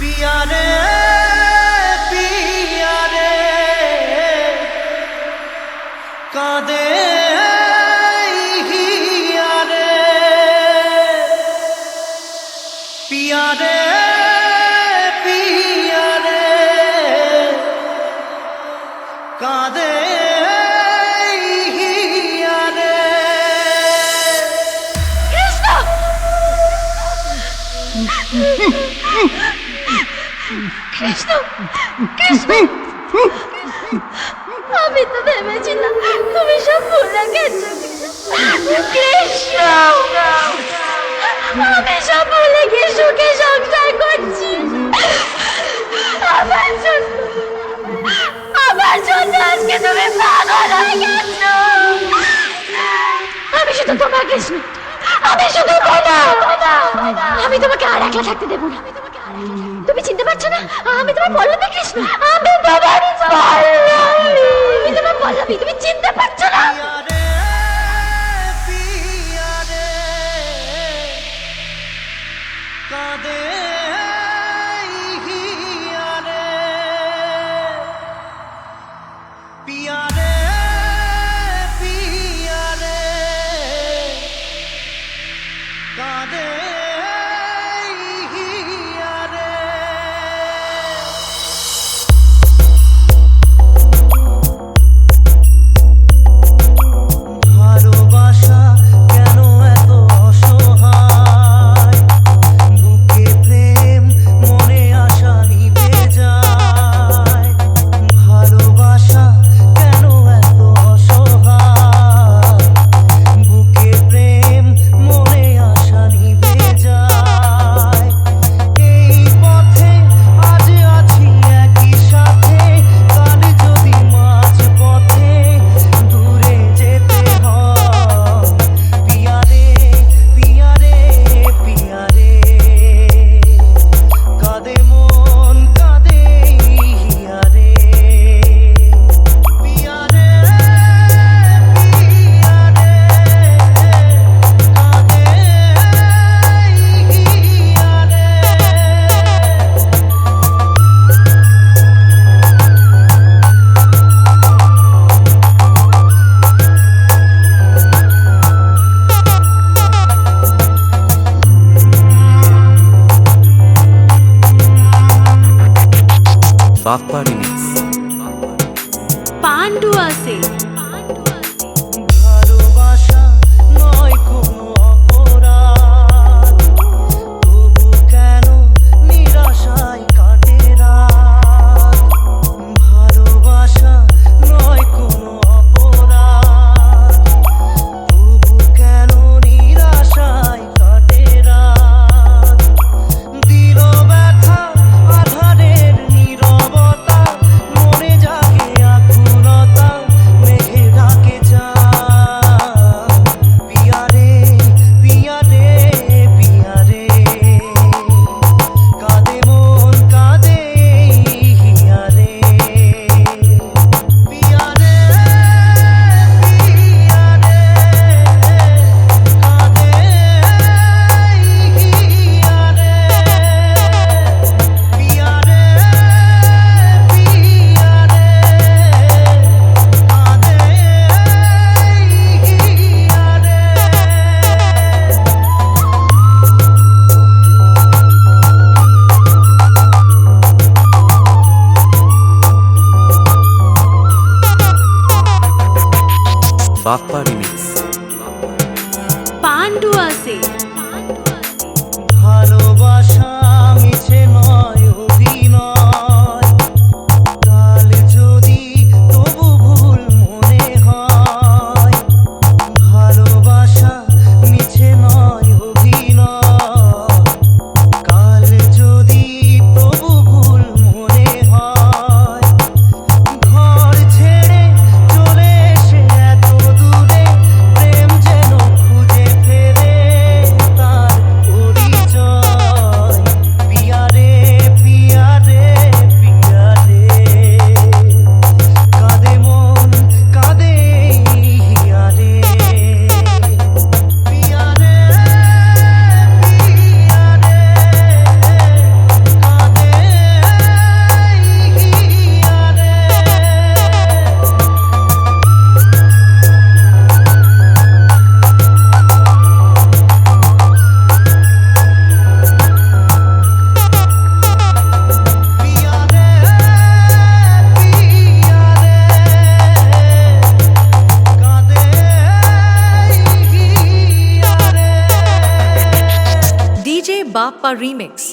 पिया रे कादे हिया रे पिया रे कादे हिया रे। কৃষ্ণ কৃষ্ণ আমি তো ভেবেছিলাম তুমি সব ভুলে গেছো কৃষ্ণ। আমি সব ভুলে গিয়ে সুখে সংসার করছি আমার জন্য আজকে তুমি পাগল হয়ে গেছো। আমি শুধু তোমার কৃষ্ণ, আমি শুধু আমি তোমাকে আর একলা থাকতে দেবো না। তুমি চিনতে পারছো না আমি তোমার পল্লবী কৃষ্ণ, আমি তোমার পল্লবী, তুমি চিনতে পারছো না? कादे हिया रे पिया रे कादे हिया रे। ভালোবাসা কেন এত অসহায়, বুকে প্রেম মনে আশা নিভে যায়। ভালোবাসা কেন এত অসহায়, বুকে প্রেম মনে আশা নিভে যায়। এই পথে আজ আছি একই সাথে, কাল যদি মাঝ পথে দূরে যেতে হয়। পিয়া রে কাঁদে মন কাঁদে হিয়া রে। পিয়া রে কাঁদে হিয়া রে। বাপ্পা রিমিক্স। পান্ডু আছে ভালোবাসা নয় কোনো অপরাধ, তবু কেন নিরাশায় কাটে রাত। ভালোবাসা নয় কোনো অপরাধ, তবু কেন নিরাশায় কাটে রাত। দিল ব্যথা আধারের নীরবতা, মনে জাগে আকুলতা, মেঘে ডাকে যায়। পিয়া রে কাঁদে মন কাঁদে হিয়া রে। পিয়া রে কাঁদে হিয়া রে। पिया रे कादे हिया रे। বাপ্পা রিমিক্স। পান্ডু আছে ভালোবাসা মিছে নয় অভিনয়, কাল যদি তবু ভুল মনে হয়। ভালোবাসা মিছে নয় অভিনয়, কাল যদি তবু ভুল মনে হয়। ঘর ছেড়ে চলে এসে এত দূরে, প্রেম যেন খুঁজে ফেরে তার পরিচয়। পিয়া রে বাপ্পা রিমিক্স